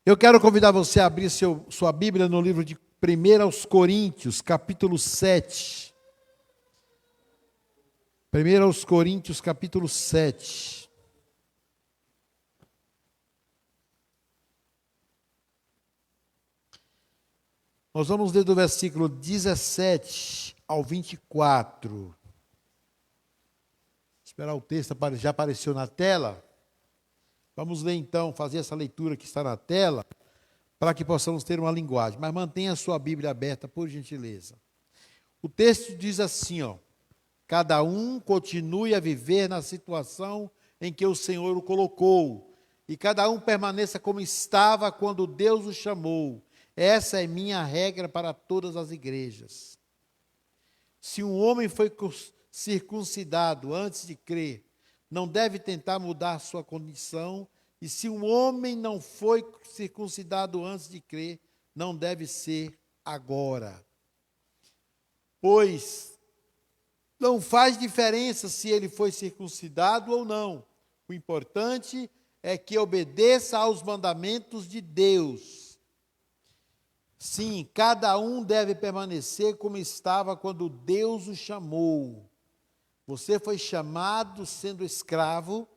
Eu quero convidar você a abrir sua Bíblia no livro de 1 aos Coríntios, capítulo 7. 1 aos Coríntios, capítulo 7. Nós vamos ler do versículo 17 ao 24. Esperar o texto, já apareceu na tela. Vamos ler então, fazer essa leitura que está na tela, para que possamos ter uma linguagem. Mas mantenha a sua Bíblia aberta, por gentileza. O texto diz assim, ó: cada um continue a viver na situação em que o Senhor o colocou, e cada um permaneça como estava quando Deus o chamou. Essa é minha regra para todas as igrejas. Se um homem foi circuncidado antes de crer, não deve tentar mudar sua condição, e se um homem não foi circuncidado antes de crer, não deve ser agora. Pois não faz diferença se ele foi circuncidado ou não. O importante é que obedeça aos mandamentos de Deus. Sim, cada um deve permanecer como estava quando Deus o chamou. Você foi chamado sendo escravo,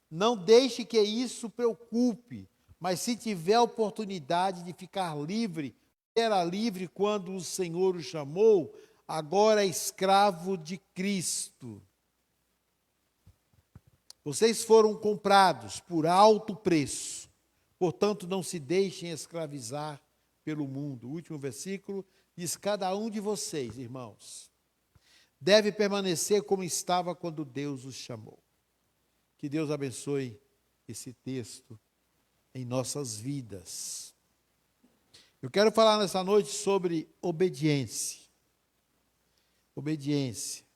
não deixe que isso preocupe, mas se tiver a oportunidade de ficar livre, era livre quando o Senhor o chamou, agora é escravo de Cristo. Vocês foram comprados por alto preço, portanto não se deixem escravizar pelo mundo. O último versículo diz: cada um de vocês, irmãos, deve permanecer como estava quando Deus os chamou. Que Deus abençoe esse texto em nossas vidas. Eu quero falar nessa noite sobre obediência. Obediência.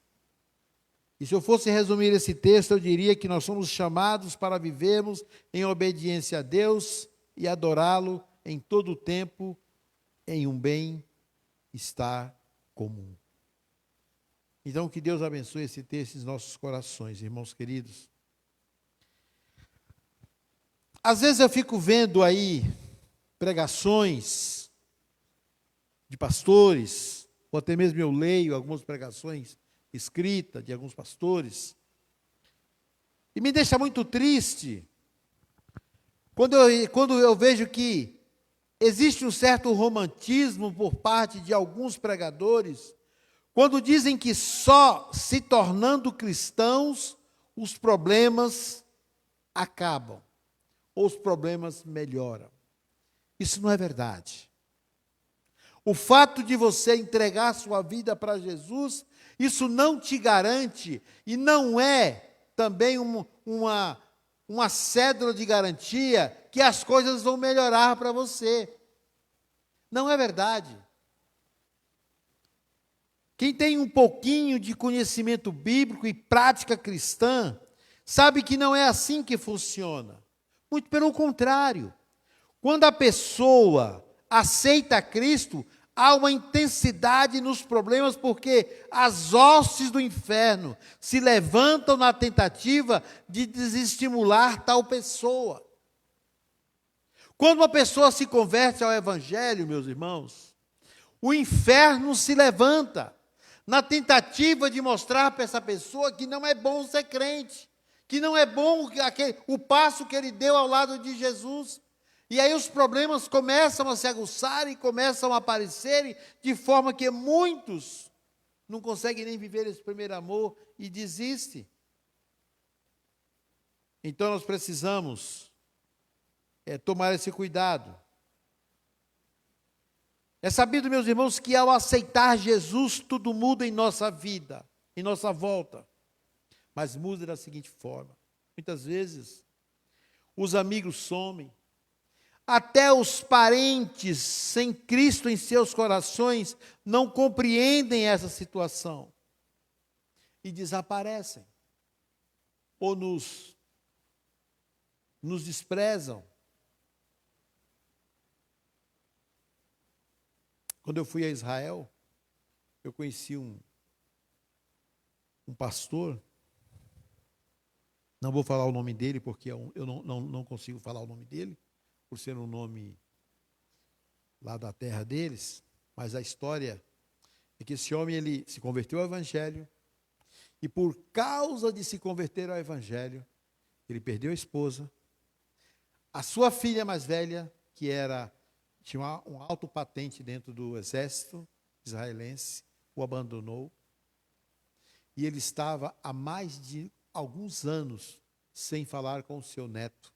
E se eu fosse resumir esse texto, eu diria que nós somos chamados para vivermos em obediência a Deus e adorá-lo em todo o tempo, em um bem-estar comum. Então, que Deus abençoe esse texto em nossos corações, irmãos queridos. Às vezes eu fico vendo aí pregações de pastores, ou até mesmo eu leio algumas pregações escritas de alguns pastores, e me deixa muito triste quando eu vejo que existe um certo romantismo por parte de alguns pregadores, quando dizem que só se tornando cristãos os problemas acabam, ou os problemas melhoram. Isso não é verdade. O fato de você entregar sua vida para Jesus, isso não te garante, e não é também uma cédula de garantia que as coisas vão melhorar para você. Não é verdade. Quem tem um pouquinho de conhecimento bíblico e prática cristã, sabe que não é assim que funciona. Muito pelo contrário. Quando a pessoa aceita Cristo, há uma intensidade nos problemas, porque as hostes do inferno se levantam na tentativa de desestimular tal pessoa. Quando uma pessoa se converte ao Evangelho, meus irmãos, o inferno se levanta na tentativa de mostrar para essa pessoa que não é bom ser crente, que não é bom o passo que ele deu ao lado de Jesus. E aí os problemas começam a se aguçar e começam a aparecer, de forma que muitos não conseguem nem viver esse primeiro amor e desistem. Então nós precisamos tomar esse cuidado. É sabido, meus irmãos, que ao aceitar Jesus, tudo muda em nossa vida, em nossa volta. Mas muda da seguinte forma: muitas vezes, os amigos somem, até os parentes sem Cristo em seus corações não compreendem essa situação e desaparecem, ou nos desprezam. Quando eu fui a Israel, eu conheci um pastor, não vou falar o nome dele, porque eu não consigo falar o nome dele, por ser um nome lá da terra deles, mas a história é que esse homem ele se converteu ao Evangelho, e por causa de se converter ao Evangelho, ele perdeu a esposa, a sua filha mais velha, que tinha um alto patente dentro do exército israelense, o abandonou, e ele estava há mais de alguns anos sem falar com o seu neto,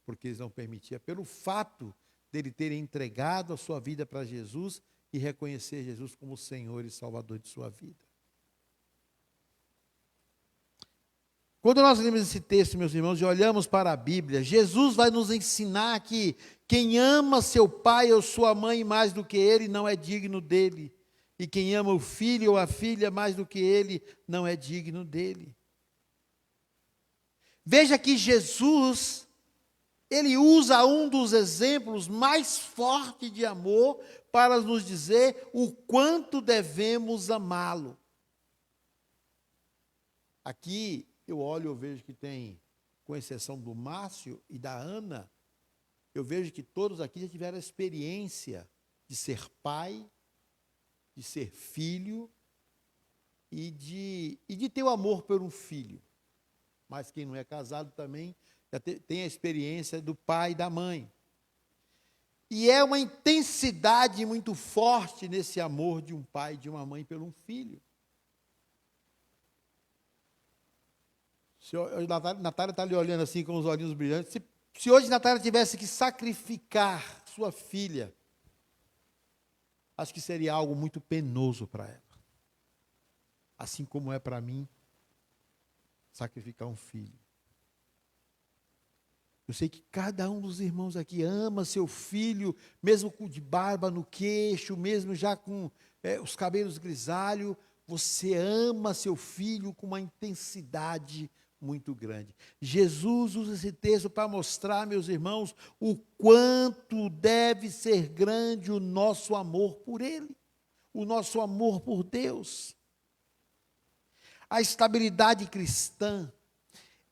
porque eles não permitiam, pelo fato dele ter entregado a sua vida para Jesus e reconhecer Jesus como Senhor e Salvador de sua vida. Quando nós lemos esse texto, meus irmãos, e olhamos para a Bíblia, Jesus vai nos ensinar que quem ama seu pai ou sua mãe mais do que ele não é digno dele. E quem ama o filho ou a filha mais do que ele não é digno dele. Veja que Jesus, ele usa um dos exemplos mais fortes de amor para nos dizer o quanto devemos amá-lo. Aqui eu olho, eu vejo que tem, com exceção do Márcio e da Ana, eu vejo que todos aqui já tiveram a experiência de ser pai, de ser filho e de ter o amor por um filho. Mas quem não é casado também já tem a experiência do pai e da mãe. E é uma intensidade muito forte nesse amor de um pai e de uma mãe pelo um filho. Natália está ali olhando assim com os olhinhos brilhantes. Se hoje Natália tivesse que sacrificar sua filha, acho que seria algo muito penoso para ela. Assim como é para mim sacrificar um filho. Eu sei que cada um dos irmãos aqui ama seu filho, mesmo com de barba no queixo, mesmo já com os cabelos grisalhos, você ama seu filho com uma intensidade muito grande. Jesus usa esse texto para mostrar, meus irmãos, o quanto deve ser grande o nosso amor por Ele, o nosso amor por Deus. A estabilidade cristã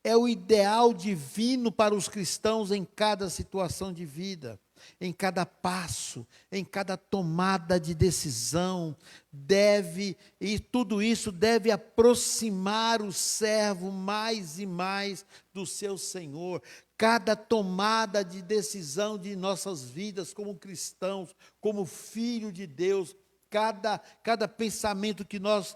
é o ideal divino para os cristãos em cada situação de vida, em cada passo, em cada tomada de decisão, e tudo isso deve aproximar o servo mais e mais do seu Senhor. Cada tomada de decisão de nossas vidas como cristãos, como filho de Deus, cada pensamento que nós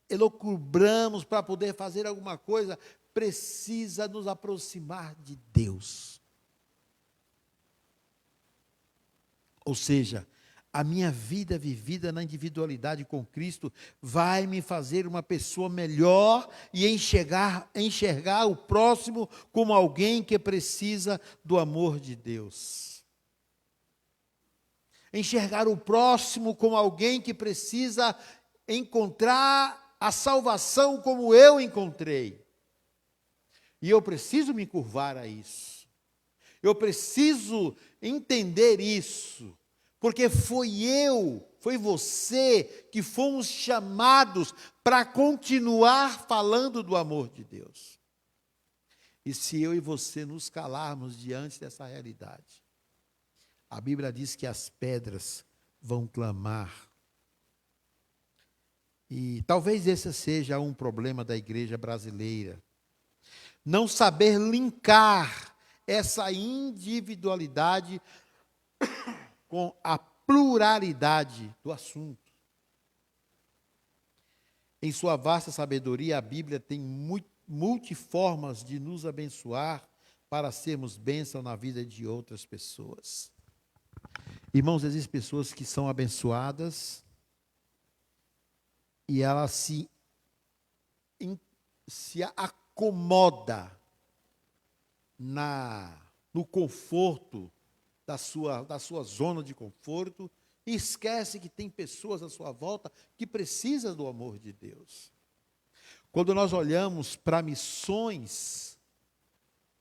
elucubramos para poder fazer alguma coisa, precisa nos aproximar de Deus. Ou seja, a minha vida vivida na individualidade com Cristo vai me fazer uma pessoa melhor e enxergar o próximo como alguém que precisa do amor de Deus. Enxergar o próximo como alguém que precisa encontrar a salvação como eu encontrei. E eu preciso me curvar a isso. Eu preciso entender isso. Porque foi você que fomos chamados para continuar falando do amor de Deus. E se eu e você nos calarmos diante dessa realidade, a Bíblia diz que as pedras vão clamar. E talvez esse seja um problema da igreja brasileira. Não saber linkar essa individualidade com a pluralidade do assunto. Em sua vasta sabedoria, a Bíblia tem multiformas de nos abençoar para sermos bênção na vida de outras pessoas. Irmãos, existem pessoas que são abençoadas e elas se acomoda no conforto da sua zona de conforto e esquece que tem pessoas à sua volta que precisam do amor de Deus. Quando nós olhamos para missões,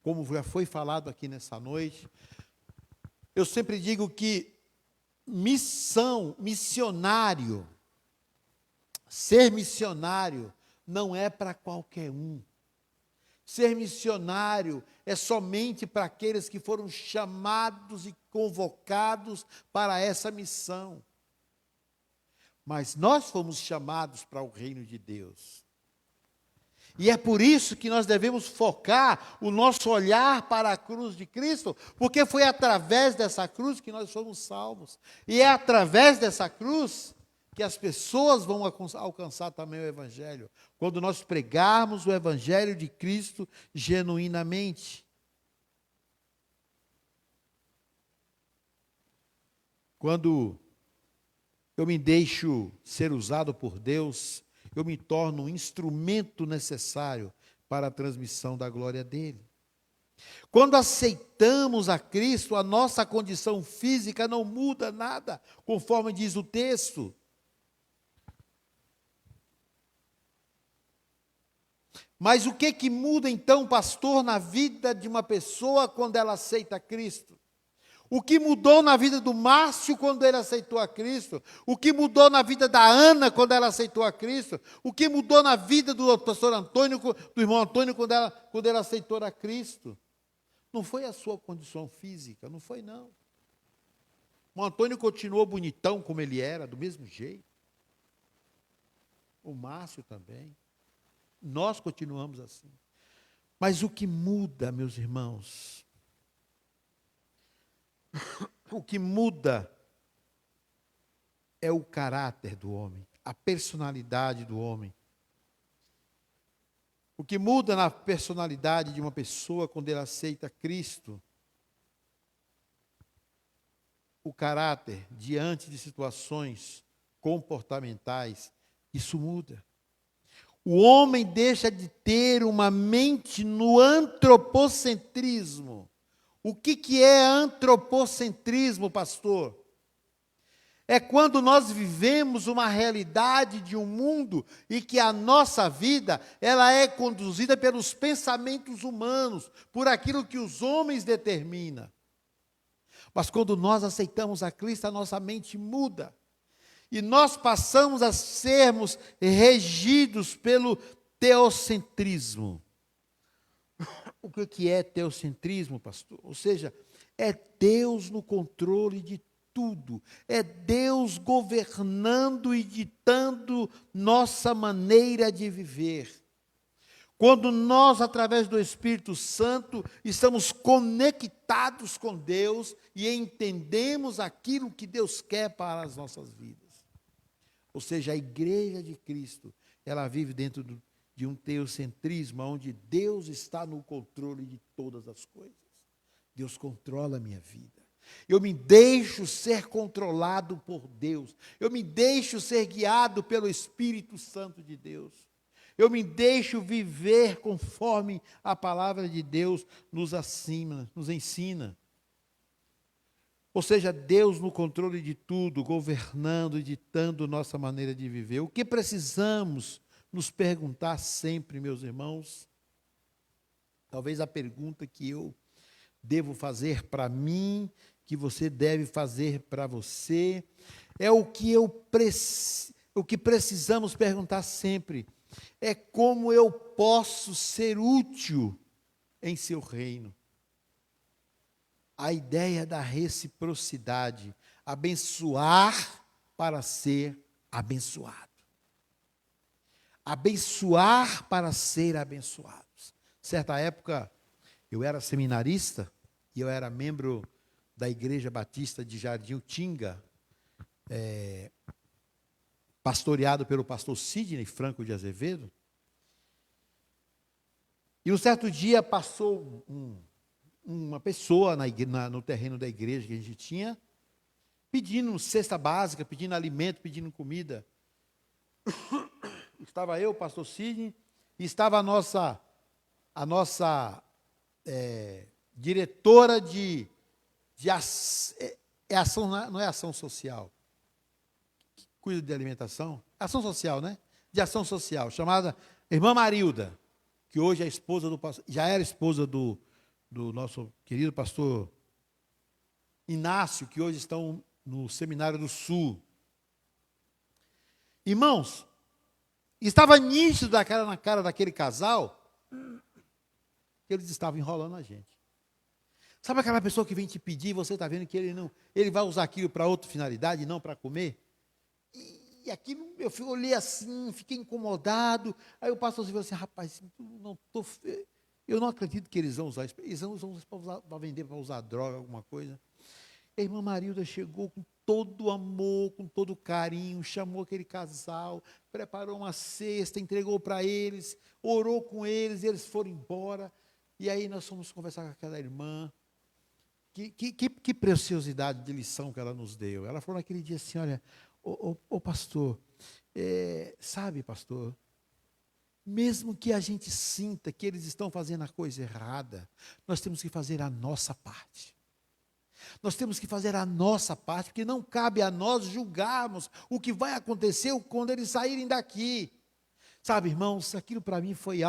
como já foi falado aqui nessa noite, eu sempre digo que missionário, ser missionário não é para qualquer um. Ser missionário é somente para aqueles que foram chamados e convocados para essa missão. Mas nós fomos chamados para o reino de Deus. E é por isso que nós devemos focar o nosso olhar para a cruz de Cristo, porque foi através dessa cruz que nós fomos salvos. E é através dessa cruz que as pessoas vão alcançar também o Evangelho, quando nós pregarmos o Evangelho de Cristo genuinamente. Quando eu me deixo ser usado por Deus, eu me torno um instrumento necessário para a transmissão da glória dele. Quando aceitamos a Cristo, a nossa condição física não muda nada, conforme diz o texto. Mas o que muda então, pastor, na vida de uma pessoa quando ela aceita Cristo? O que mudou na vida do Márcio quando ele aceitou a Cristo? O que mudou na vida da Ana quando ela aceitou a Cristo? O que mudou na vida do pastor Antônio, do irmão Antônio, quando ele aceitou a Cristo? Não foi a sua condição física, não foi não. O Antônio continuou bonitão como ele era, do mesmo jeito. O Márcio também. Nós continuamos assim. Mas o que muda, meus irmãos, o que muda é o caráter do homem, a personalidade do homem. O que muda na personalidade de uma pessoa quando ela aceita Cristo, o caráter diante de situações comportamentais, isso muda. O homem deixa de ter uma mente no antropocentrismo. O que é antropocentrismo, pastor? É quando nós vivemos uma realidade de um mundo e que a nossa vida, ela é conduzida pelos pensamentos humanos, por aquilo que os homens determinam. Mas quando nós aceitamos a Cristo, a nossa mente muda. E nós passamos a sermos regidos pelo teocentrismo. O que é teocentrismo, pastor? Ou seja, é Deus no controle de tudo. É Deus governando e ditando nossa maneira de viver. Quando nós, através do Espírito Santo, estamos conectados com Deus e entendemos aquilo que Deus quer para as nossas vidas. Ou seja, a igreja de Cristo, ela vive dentro de um teocentrismo, onde Deus está no controle de todas as coisas. Deus controla a minha vida. Eu me deixo ser controlado por Deus. Eu me deixo ser guiado pelo Espírito Santo de Deus. Eu me deixo viver conforme a palavra de Deus nos ensina. Ou seja, Deus no controle de tudo, governando e ditando nossa maneira de viver. O que precisamos nos perguntar sempre, meus irmãos? Talvez a pergunta que eu devo fazer para mim, que você deve fazer para você, é o que precisamos perguntar sempre. É como eu posso ser útil em seu reino. A ideia da reciprocidade, abençoar para ser abençoado. Abençoar para ser abençoados. Certa época, eu era seminarista e eu era membro da Igreja Batista de Jardim Utinga, pastoreado pelo pastor Sidney Franco de Azevedo. E um certo dia passou uma pessoa no terreno da igreja que a gente tinha, pedindo cesta básica, pedindo alimento, pedindo comida. Estava eu, o pastor Sidney, e estava a nossa diretora de ação, não é ação social, que cuida de alimentação, ação social, né? De ação social, chamada irmã Marilda, que hoje é esposa do pastor, já era esposa do nosso querido pastor Inácio, que hoje estão no Seminário do Sul. Irmãos, estava nítido na cara daquele casal que eles estavam enrolando a gente. Sabe aquela pessoa que vem te pedir, você está vendo que ele vai usar aquilo para outra finalidade, não para comer? E aquilo, olhei assim, fiquei incomodado. Aí o pastorzinho falou assim, rapaz, eu não acredito que eles vão usar isso. Eles vão usar para vender, para usar droga, alguma coisa. A irmã Marilda chegou com todo amor, com todo carinho, chamou aquele casal, preparou uma cesta, entregou para eles, orou com eles, eles foram embora. E aí nós fomos conversar com aquela irmã. Que preciosidade de lição que ela nos deu. Ela falou naquele dia assim, olha, ô pastor, sabe, pastor, mesmo que a gente sinta que eles estão fazendo a coisa errada, nós temos que fazer a nossa parte. Nós temos que fazer a nossa parte, porque não cabe a nós julgarmos o que vai acontecer quando eles saírem daqui. Sabe, irmãos, aquilo para mim foi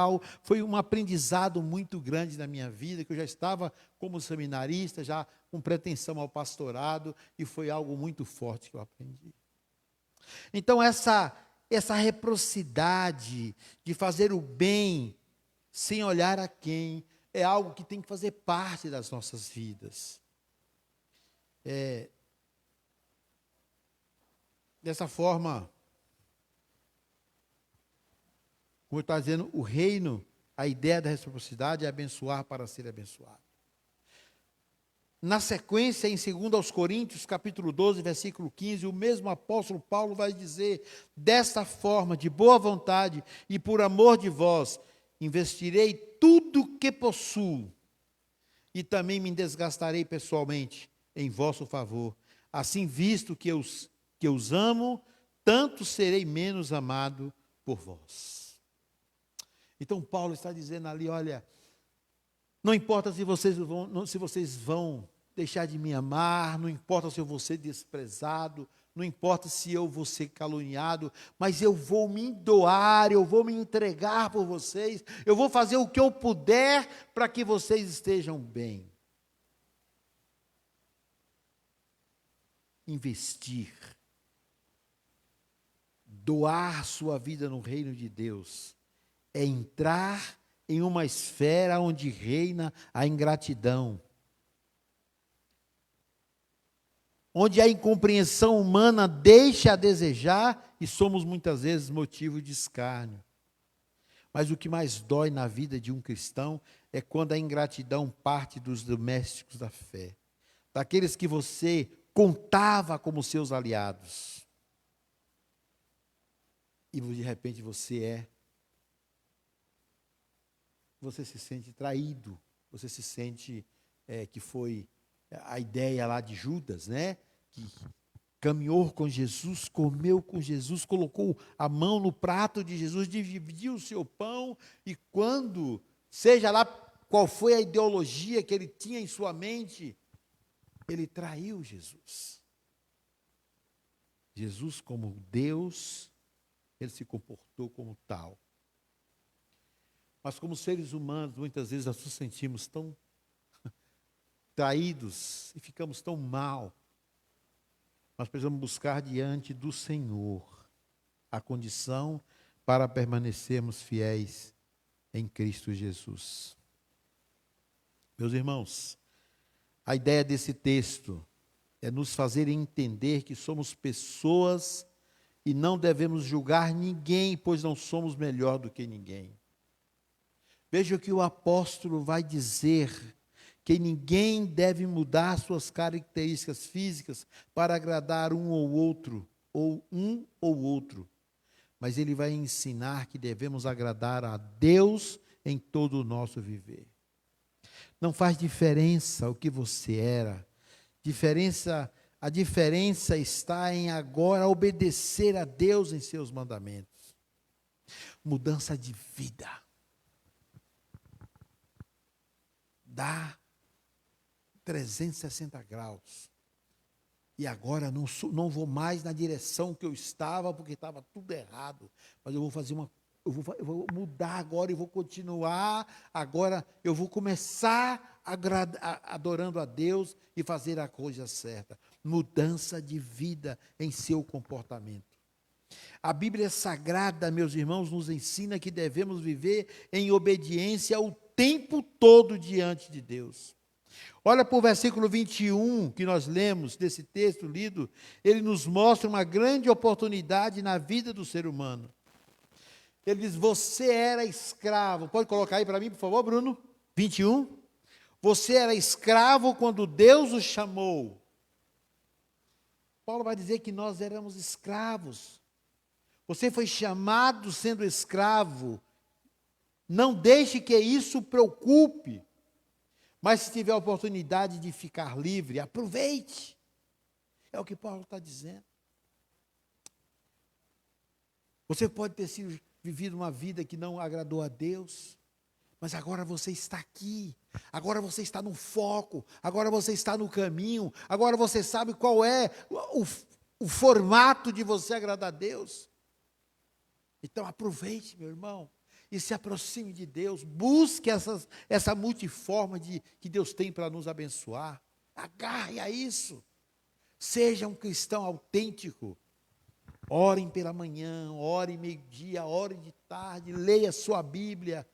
um aprendizado muito grande na minha vida, que eu já estava como seminarista, já com pretensão ao pastorado, e foi algo muito forte que eu aprendi. Então, essa reciprocidade de fazer o bem sem olhar a quem, é algo que tem que fazer parte das nossas vidas. Dessa forma, como está dizendo, o reino, a ideia da reciprocidade é abençoar para ser abençoado. Na sequência, em 2 Coríntios, capítulo 12, versículo 15, o mesmo apóstolo Paulo vai dizer, desta forma, de boa vontade e por amor de vós, investirei tudo que possuo e também me desgastarei pessoalmente em vosso favor. Assim, visto que eu os amo, tanto serei menos amado por vós. Então, Paulo está dizendo ali, olha, não importa se vocês vão deixar de me amar, não importa se eu vou ser desprezado, não importa se eu vou ser caluniado, mas eu vou me doar, eu vou me entregar por vocês, eu vou fazer o que eu puder para que vocês estejam bem. Investir, doar sua vida no reino de Deus, é entrar em uma esfera onde reina a ingratidão, onde a incompreensão humana deixa a desejar e somos muitas vezes motivo de escárnio. Mas o que mais dói na vida de um cristão é quando a ingratidão parte dos domésticos da fé, daqueles que você contava como seus aliados. E de repente você se sente traído, você se sente que foi a ideia lá de Judas, né? Que caminhou com Jesus, comeu com Jesus, colocou a mão no prato de Jesus, dividiu o seu pão, e quando, seja lá qual foi a ideologia que ele tinha em sua mente, ele traiu Jesus. Jesus, como Deus, ele se comportou como tal. Mas como seres humanos, muitas vezes nós nos sentimos tão traídos e ficamos tão mal. Nós precisamos buscar diante do Senhor a condição para permanecermos fiéis em Cristo Jesus. Meus irmãos, a ideia desse texto é nos fazer entender que somos pessoas e não devemos julgar ninguém, pois não somos melhor do que ninguém. Veja que o apóstolo vai dizer que ninguém deve mudar suas características físicas para agradar um ou outro, mas ele vai ensinar que devemos agradar a Deus em todo o nosso viver. Não faz diferença o que você era, a diferença está em agora obedecer a Deus em seus mandamentos. Mudança de vida. Dá 360 graus. E agora não vou mais na direção que eu estava, porque estava tudo errado. Mas eu vou mudar agora e vou continuar. Agora eu vou começar adorando a Deus e fazer a coisa certa. Mudança de vida em seu comportamento. A Bíblia Sagrada, meus irmãos, nos ensina que devemos viver em obediência o tempo todo diante de Deus. Olha para o versículo 21 que nós lemos desse texto lido, ele nos mostra uma grande oportunidade na vida do ser humano. Ele diz: você era escravo. Pode colocar aí para mim, por favor, Bruno? 21. Você era escravo quando Deus o chamou. Paulo vai dizer que nós éramos escravos. Você foi chamado sendo escravo. Não deixe que isso preocupe. Mas se tiver a oportunidade de ficar livre, aproveite. É o que Paulo está dizendo. Você pode ter vivido uma vida que não agradou a Deus, mas agora você está aqui, agora você está no foco, agora você está no caminho, agora você sabe qual é o formato de você agradar a Deus. Então aproveite, meu irmão, e se aproxime de Deus, busque essa multiforma que Deus tem para nos abençoar. Agarre a isso, seja um cristão autêntico. Orem pela manhã, orem meio-dia, orem de tarde, leia sua Bíblia,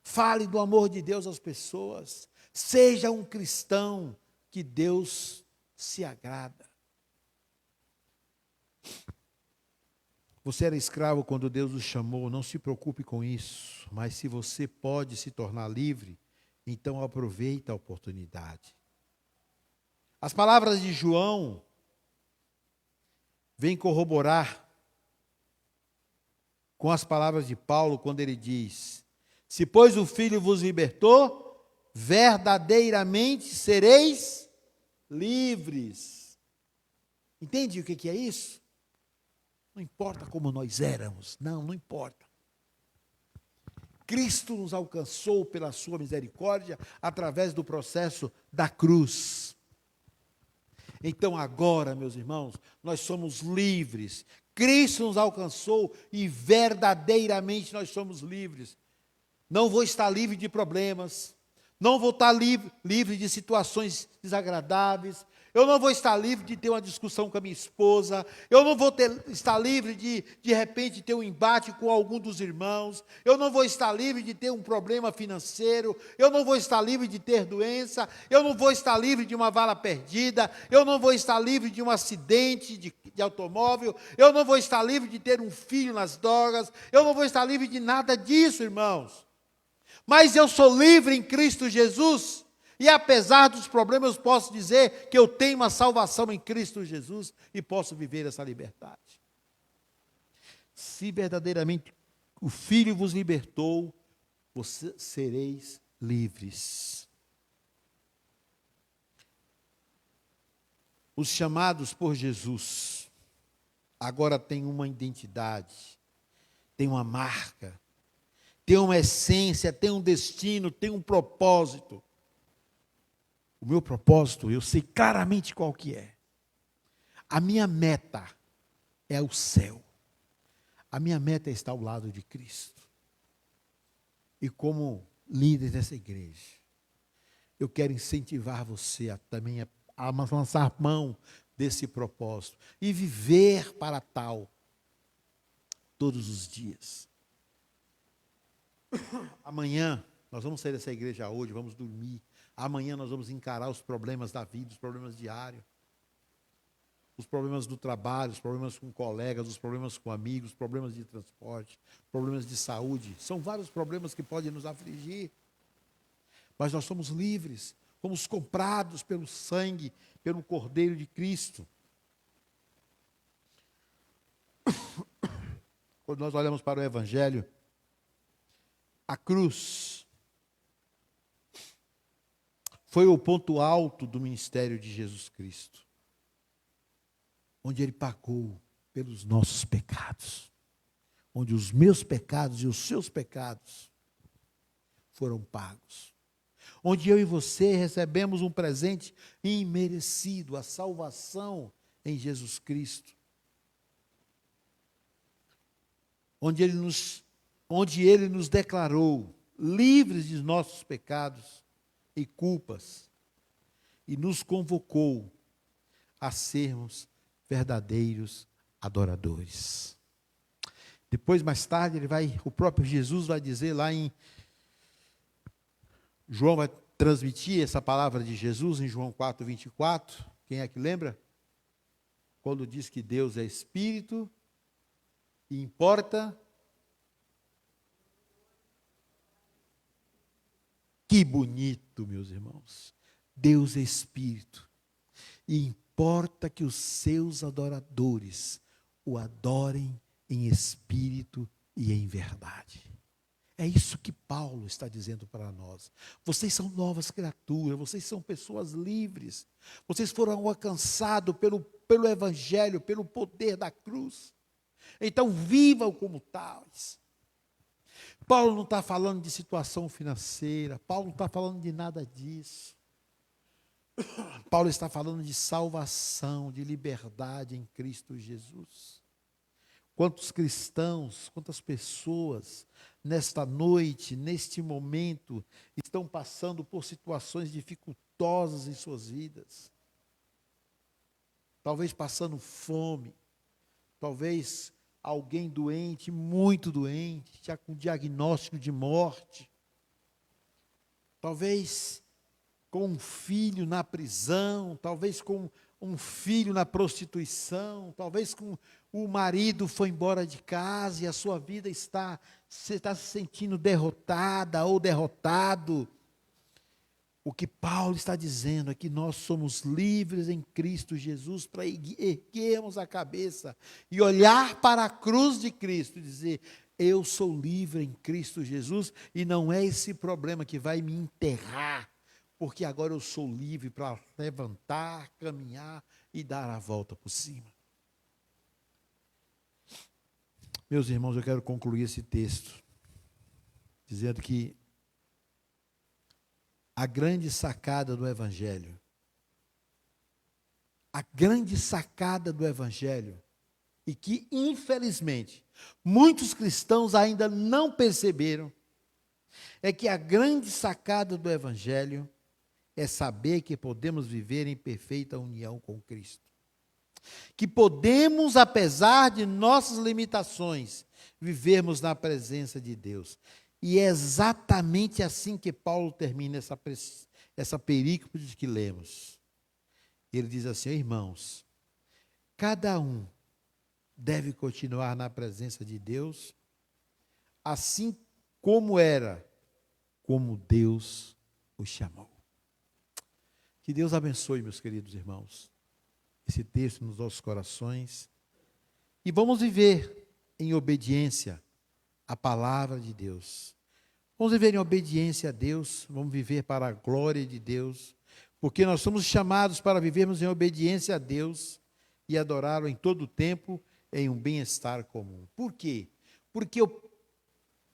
fale do amor de Deus às pessoas, seja um cristão que Deus se agrada. Você era escravo quando Deus o chamou, não se preocupe com isso, mas se você pode se tornar livre, então aproveite a oportunidade. As palavras de João vêm corroborar com as palavras de Paulo, quando ele diz: se pois o Filho vos libertou, verdadeiramente sereis livres. Entende o que é isso? Não importa como nós éramos, não importa. Cristo nos alcançou pela sua misericórdia através do processo da cruz. Então agora, meus irmãos, nós somos livres. Cristo nos alcançou e verdadeiramente nós somos livres. Não vou estar livre de problemas, não vou estar livre de situações desagradáveis, eu não vou estar livre de ter uma discussão com a minha esposa, eu não vou estar livre de repente ter um embate com algum dos irmãos, eu não vou estar livre de ter um problema financeiro, eu não vou estar livre de ter doença, eu não vou estar livre de uma bala perdida, eu não vou estar livre de um acidente de automóvel, eu não vou estar livre de ter um filho nas drogas, eu não vou estar livre de nada disso, irmãos. Mas eu sou livre em Cristo Jesus. E apesar dos problemas, eu posso dizer que eu tenho uma salvação em Cristo Jesus e posso viver essa liberdade. Se verdadeiramente o Filho vos libertou, vocês sereis livres. Os chamados por Jesus agora têm uma identidade, têm uma marca, têm uma essência, têm um destino, têm um propósito. O meu propósito, eu sei claramente qual que é. A minha meta é o céu. A minha meta é estar ao lado de Cristo. E como líder dessa igreja, eu quero incentivar você também a lançar mão desse propósito e viver para tal todos os dias. Amanhã, nós vamos sair dessa igreja hoje, vamos dormir. Amanhã nós vamos encarar os problemas da vida, os problemas diários. Os problemas do trabalho, os problemas com colegas, os problemas com amigos, os problemas de transporte, problemas de saúde. São vários problemas que podem nos afligir. Mas nós somos livres, fomos comprados pelo sangue, pelo Cordeiro de Cristo. Quando nós olhamos para o Evangelho, a cruz foi o ponto alto do ministério de Jesus Cristo, onde Ele pagou pelos nossos pecados, onde os meus pecados e os seus pecados foram pagos, onde eu e você recebemos um presente imerecido, a salvação em Jesus Cristo, onde Ele nos declarou livres de nossos pecados e culpas, e nos convocou a sermos verdadeiros adoradores. Depois, mais tarde, o próprio Jesus vai dizer lá em João vai transmitir essa palavra de Jesus em João 4:24. Quem é que lembra? Quando diz que Deus é Espírito e importa. Que bonito, meus irmãos. Deus é Espírito. E importa que os seus adoradores o adorem em espírito e em verdade. É isso que Paulo está dizendo para nós. Vocês são novas criaturas, vocês são pessoas livres. Vocês foram alcançados pelo Evangelho, pelo poder da cruz. Então vivam como tais. Paulo não está falando de situação financeira, Paulo não está falando de nada disso. Paulo está falando de salvação, de liberdade em Cristo Jesus. Quantos cristãos, quantas pessoas, nesta noite, neste momento, estão passando por situações dificultosas em suas vidas. Talvez passando fome, talvez alguém doente, muito doente, já com diagnóstico de morte. Talvez com um filho na prisão, talvez com um filho na prostituição, talvez com o marido foi embora de casa e a sua vida você está se sentindo derrotada ou derrotado. O que Paulo está dizendo é que nós somos livres em Cristo Jesus para erguermos a cabeça e olhar para a cruz de Cristo e dizer: eu sou livre em Cristo Jesus e não é esse problema que vai me enterrar, porque agora eu sou livre para levantar, caminhar e dar a volta por cima. Meus irmãos, eu quero concluir esse texto dizendo que a grande sacada do Evangelho, e que, infelizmente, muitos cristãos ainda não perceberam, é que a grande sacada do Evangelho é saber que podemos viver em perfeita união com Cristo. Que podemos, apesar de nossas limitações, vivermos na presença de Deus. E é exatamente assim que Paulo termina essa perícope que lemos. Ele diz assim: irmãos, cada um deve continuar na presença de Deus, assim como era, como Deus o chamou. Que Deus abençoe, meus queridos irmãos, esse texto nos nossos corações. E vamos viver em obediência à palavra de Deus. Vamos viver em obediência a Deus, vamos viver para a glória de Deus, porque nós somos chamados para vivermos em obediência a Deus e adorá-lo em todo o tempo, em um bem-estar comum. Por quê? Porque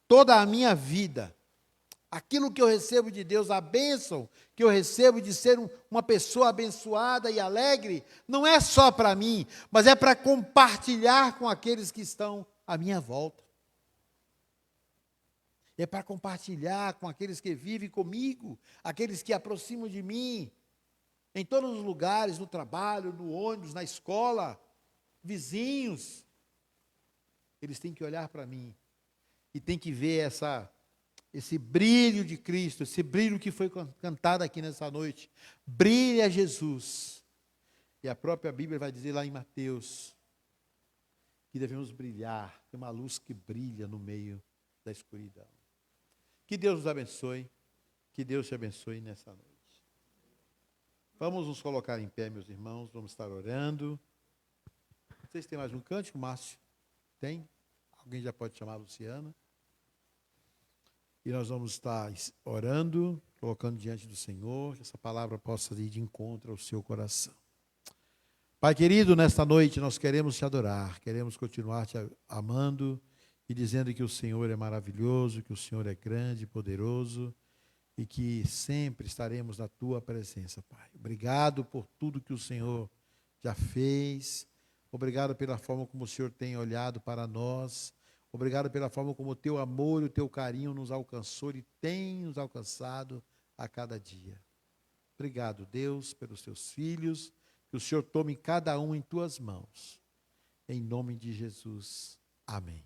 toda a minha vida, aquilo que eu recebo de Deus, a bênção que eu recebo de ser uma pessoa abençoada e alegre, não é só para mim, mas é para compartilhar com aqueles que estão à minha volta. É para compartilhar com aqueles que vivem comigo, aqueles que aproximam de mim, em todos os lugares, no trabalho, no ônibus, na escola, vizinhos. Eles têm que olhar para mim e têm que ver esse brilho de Cristo, esse brilho que foi cantado aqui nessa noite. Brilha Jesus. E a própria Bíblia vai dizer lá em Mateus que devemos brilhar, tem uma luz que brilha no meio da escuridão. Que Deus nos abençoe, que Deus te abençoe nessa noite. Vamos nos colocar em pé, meus irmãos, vamos estar orando. Vocês têm mais um cântico, Márcio? Tem? Alguém já pode chamar a Luciana? E nós vamos estar orando, colocando diante do Senhor, que essa palavra possa ir de encontro ao seu coração. Pai querido, nesta noite nós queremos te adorar, queremos continuar te amando e dizendo que o Senhor é maravilhoso, que o Senhor é grande e poderoso e que sempre estaremos na tua presença, Pai. Obrigado por tudo que o Senhor já fez, obrigado pela forma como o Senhor tem olhado para nós. Obrigado pela forma como o teu amor e o teu carinho nos alcançou e tem nos alcançado a cada dia. Obrigado, Deus, pelos teus filhos, que o Senhor tome cada um em tuas mãos. Em nome de Jesus. Amém.